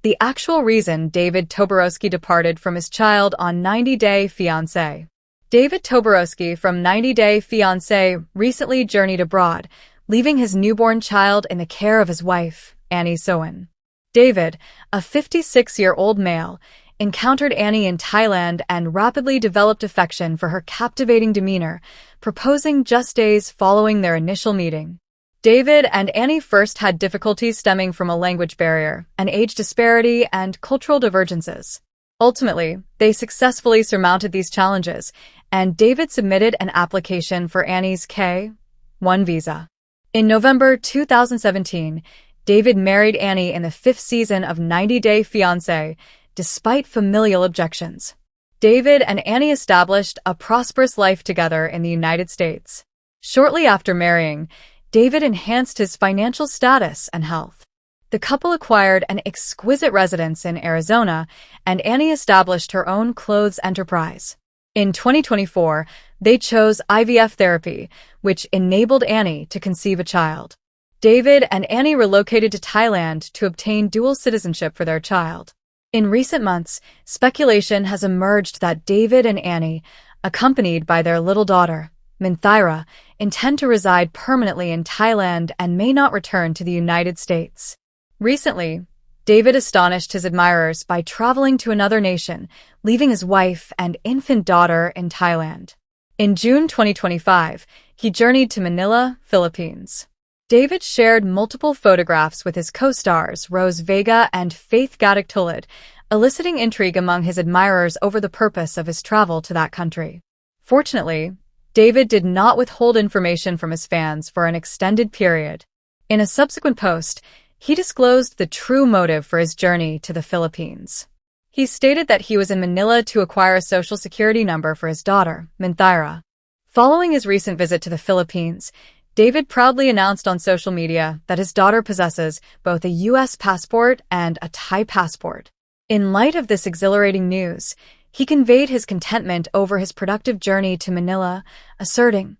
the actual reason David Toborowsky departed from his child on 90 Day Fiancé. David Toborowsky from 90 Day Fiancé recently journeyed abroad, leaving his newborn child in the care of his wife, Annie Suwan. David, a 56-year-old male, encountered Annie in Thailand and rapidly developed affection for her captivating demeanor, proposing just days following their initial meeting. David and Annie first had difficulties stemming from a language barrier, an age disparity, and cultural divergences. Ultimately, they successfully surmounted these challenges, and David submitted an application for Annie's K-1 visa. In November 2017, David married Annie in the 5th season of 90 Day Fiancé, despite familial objections. David and Annie established a prosperous life together in the United States. Shortly after marrying, David enhanced his financial status and health. The couple acquired an exquisite residence in Arizona, and Annie established her own clothes enterprise. In 2024, they chose IVF therapy, which enabled Annie to conceive a child. David and Annie relocated to Thailand to obtain dual citizenship for their child. In recent months, speculation has emerged that David and Annie, accompanied by their little daughter, Minthira, intend to reside permanently in Thailand and may not return to the United States. Recently, David astonished his admirers by traveling to another nation, leaving his wife and infant daughter in Thailand. In June 2025, he journeyed to Manila, Philippines. David shared multiple photographs with his co-stars Rose Vega and Faith Gatic-Tulad, eliciting intrigue among his admirers over the purpose of his travel to that country. Fortunately, David did not withhold information from his fans for an extended period. In a subsequent post, he disclosed the true motive for his journey to the Philippines. He stated that he was in Manila to acquire a social security number for his daughter, Minthira. Following his recent visit to the Philippines, David proudly announced on social media that his daughter possesses both a U.S. passport and a Thai passport. In light of this exhilarating news, he conveyed his contentment over his productive journey to Manila, asserting,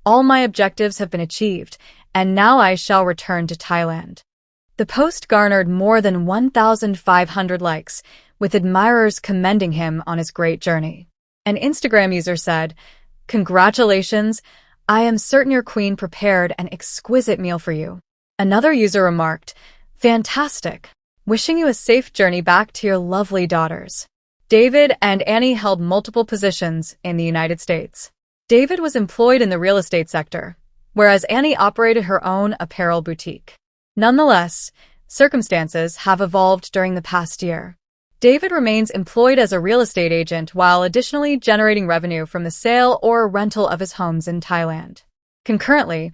"All my objectives have been achieved, and now I shall return to Thailand." The post garnered more than 1,500 likes, with admirers commending him on his great journey. An Instagram user said, "Congratulations, I am certain your queen prepared an exquisite meal for you." Another user remarked, "Fantastic. Wishing you a safe journey back to your lovely daughters." David and Annie held multiple positions in the United States. David was employed in the real estate sector, whereas Annie operated her own apparel boutique. Nonetheless, circumstances have evolved during the past year. David remains employed as a real estate agent while additionally generating revenue from the sale or rental of his homes in Thailand. Concurrently,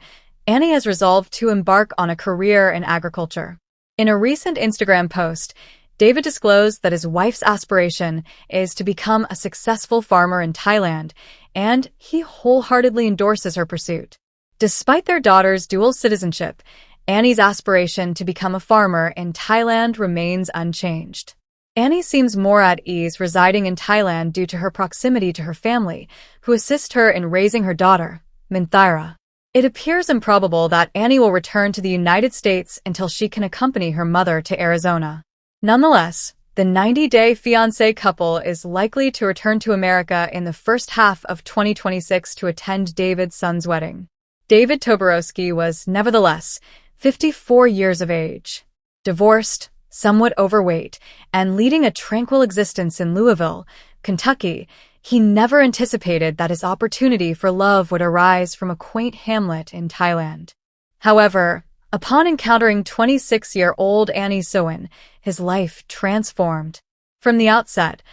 Annie has resolved to embark on a career in agriculture. In a recent Instagram post, David disclosed that his wife's aspiration is to become a successful farmer in Thailand, and he wholeheartedly endorses her pursuit. Despite their daughter's dual citizenship, Annie's aspiration to become a farmer in Thailand remains unchanged. Annie seems more at ease residing in Thailand due to her proximity to her family, who assist her in raising her daughter, Minthira. It appears improbable that Annie will return to the United States until she can accompany her mother to Arizona. Nonetheless, the 90 Day Fiancé couple is likely to return to America in the first half of 2026 to attend David's son's wedding. David Toborowsky was, nevertheless, 54 years of age. Divorced, somewhat overweight, and leading a tranquil existence in Louisville, Kentucky, he never anticipated that his opportunity for love would arise from a quaint hamlet in Thailand. However, upon encountering 26-year-old Annie Suwan, his life transformed. From the outset,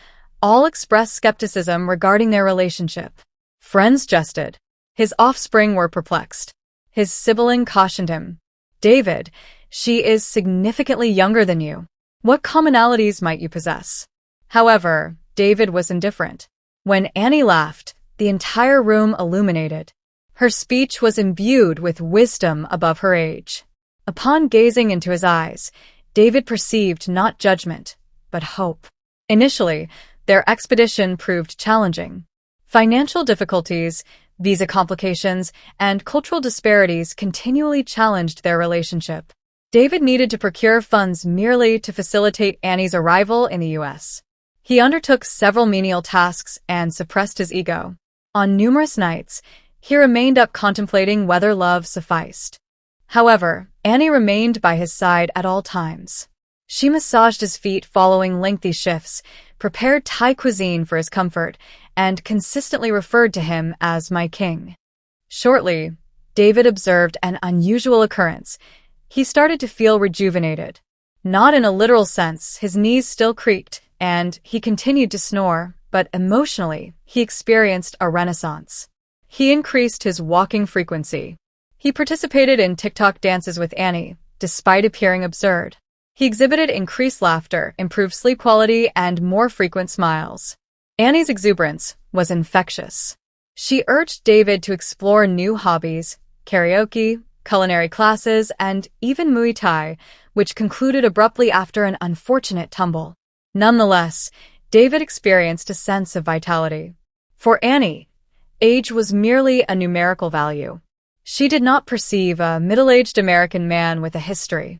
all expressed skepticism regarding their relationship. Friends jested. His offspring were perplexed. His sibling cautioned him. "David, she is significantly younger than you. What commonalities might you possess?" However, David was indifferent. When Annie laughed, the entire room illuminated. Her speech was imbued with wisdom above her age. Upon gazing into his eyes, David perceived not judgment, but hope. Initially, their expedition proved challenging. Financial difficulties, visa complications, and cultural disparities continually challenged their relationship. David needed to procure funds merely to facilitate Annie's arrival in the U.S. He undertook several menial tasks and suppressed his ego. On numerous nights, he remained up contemplating whether love sufficed. However, Annie remained by his side at all times. She massaged his feet following lengthy shifts, prepared Thai cuisine for his comfort, and consistently referred to him as my king. Shortly, David observed an unusual occurrence. He started to feel rejuvenated. Not in a literal sense, his knees still creaked, and he continued to snore, but emotionally, he experienced a renaissance. He increased his walking frequency. He participated in TikTok dances with Annie, despite appearing absurd. He exhibited increased laughter, improved sleep quality, and more frequent smiles. Annie's exuberance was infectious. She urged David to explore new hobbies, karaoke, culinary classes, and even Muay Thai, which concluded abruptly after an unfortunate tumble. Nonetheless, David experienced a sense of vitality. For Annie, age was merely a numerical value. She did not perceive a middle-aged American man with a history.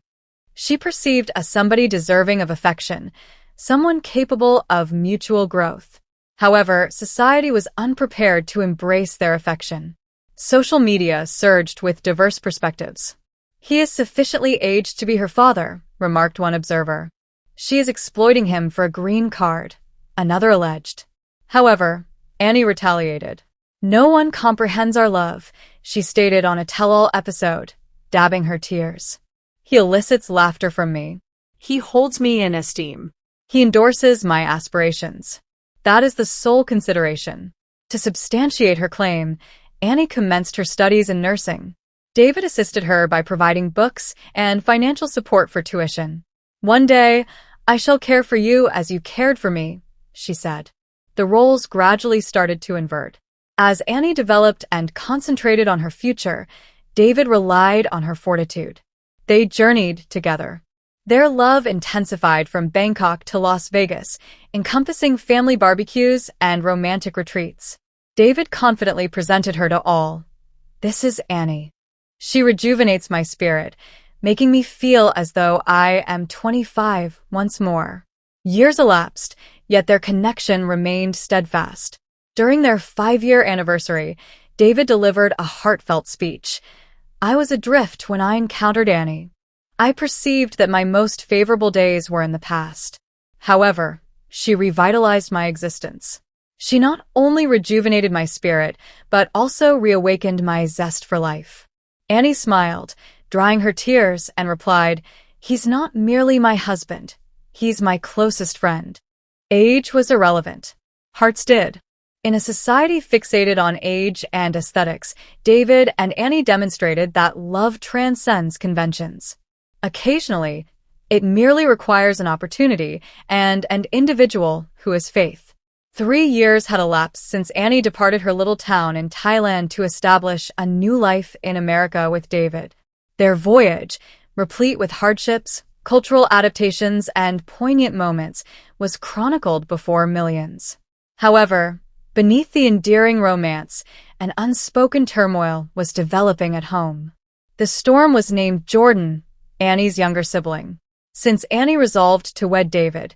She perceived a somebody deserving of affection, someone capable of mutual growth. However, society was unprepared to embrace their affection. Social media surged with diverse perspectives. "He is sufficiently aged to be her father," remarked one observer. "She is exploiting him for a green card," another alleged. However, Annie retaliated. "No one comprehends our love," she stated on a tell-all episode, dabbing her tears. "He elicits laughter from me. He holds me in esteem. He endorses my aspirations. That is the sole consideration." To substantiate her claim, Annie commenced her studies in nursing. David assisted her by providing books and financial support for tuition. "One day, I shall care for you as you cared for me," she said. The roles gradually started to invert. As Annie developed and concentrated on her future, David relied on her fortitude. They journeyed together. Their love intensified from Bangkok to Las Vegas, encompassing family barbecues and romantic retreats. David confidently presented her to all. "This is Annie. She rejuvenates my spirit, making me feel as though I am 25 once more." Years elapsed, yet their connection remained steadfast. During their 5-year anniversary, David delivered a heartfelt speech. "I was adrift when I encountered Annie. I perceived that my most favorable days were in the past. However, she revitalized my existence. She not only rejuvenated my spirit, but also reawakened my zest for life." Annie smiled, drying her tears, and replied, "He's not merely my husband. He's my closest friend." Age was irrelevant. Hearts did. In a society fixated on age and aesthetics, David and Annie demonstrated that love transcends conventions. Occasionally, it merely requires an opportunity and an individual who has faith. 3 years had elapsed since Annie departed her little town in Thailand to establish a new life in America with David. Their voyage, replete with hardships, cultural adaptations, and poignant moments, was chronicled before millions. However, beneath the endearing romance, an unspoken turmoil was developing at home. The storm was named Jordan, Annie's younger sibling. Since Annie resolved to wed David,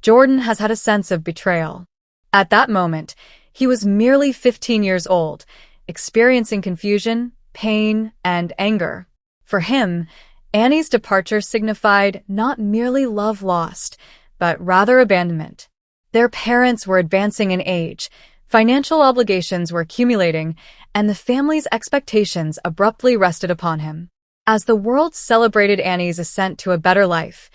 Jordan has had a sense of betrayal. At that moment, he was merely 15 years old, experiencing confusion, pain, and anger. For him, Annie's departure signified not merely love lost, but rather abandonment. Their parents were advancing in age, financial obligations were accumulating, and the family's expectations abruptly rested upon him. As the world celebrated Annie's ascent to a better life,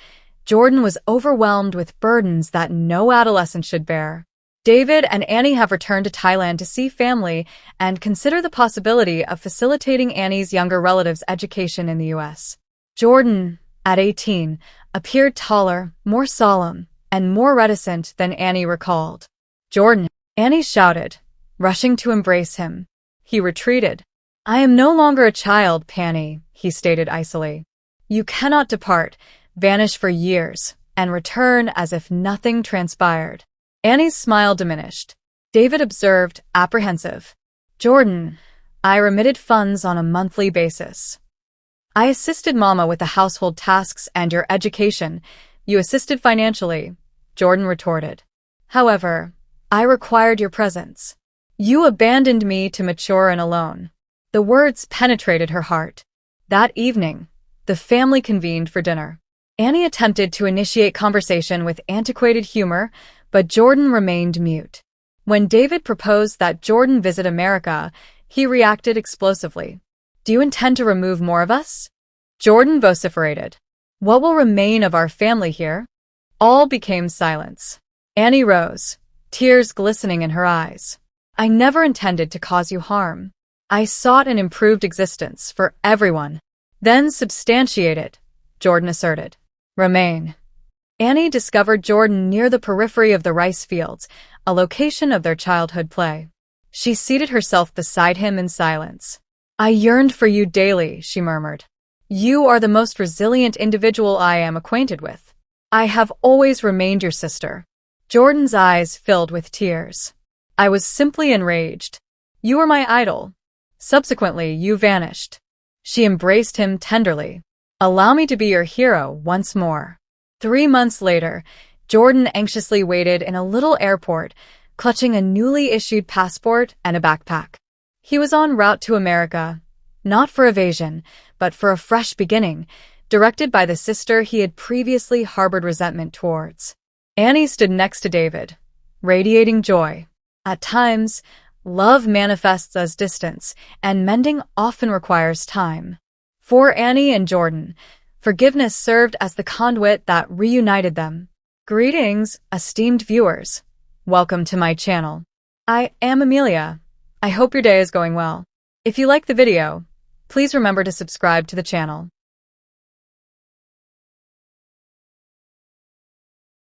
Jordan was overwhelmed with burdens that no adolescent should bear. David and Annie have returned to Thailand to see family and consider the possibility of facilitating Annie's younger relatives' education in the U.S. Jordan, at 18, appeared taller, more solemn, and more reticent than Annie recalled. "Jordan," Annie shouted, rushing to embrace him. He retreated. "I am no longer a child, Panny," he stated icily. "You cannot depart, vanish for years, and return as if nothing transpired." Annie's smile diminished. David observed, apprehensive. "Jordan, I remitted funds on a monthly basis. I assisted Mama with the household tasks and your education. You assisted financially, Jordan retorted. However, I required your presence. You abandoned me to mature and alone. The words penetrated her heart. That evening, the family convened for dinner. Annie attempted to initiate conversation with antiquated humor, but Jordan remained mute. When David proposed that Jordan visit America, he reacted explosively. Do you intend to remove more of us? Jordan vociferated. What will remain of our family here? All became silence. Annie rose, tears glistening in her eyes. I never intended to cause you harm. I sought an improved existence for everyone. Then substantiate it, Jordan asserted. Remain. Annie discovered Jordan near the periphery of the rice fields, a location of their childhood play. She seated herself beside him in silence. I yearned for you daily, she murmured. You are the most resilient individual I am acquainted with. I have always remained your sister. Jordan's eyes filled with tears. I was simply enraged. You were my idol. Subsequently, you vanished. She embraced him tenderly. Allow me to be your hero once more. 3 months later, Jordan anxiously waited in a little airport, clutching a newly issued passport and a backpack. He was en route to America, not for evasion, but for a fresh beginning, directed by the sister he had previously harbored resentment towards. Annie stood next to David, radiating joy. At times, love manifests as distance, and mending often requires time. For Annie and Jordan, forgiveness served as the conduit that reunited them. Greetings, esteemed viewers. Welcome to my channel. I am Amelia. I hope your day is going well. If you like the video, please remember to subscribe to the channel.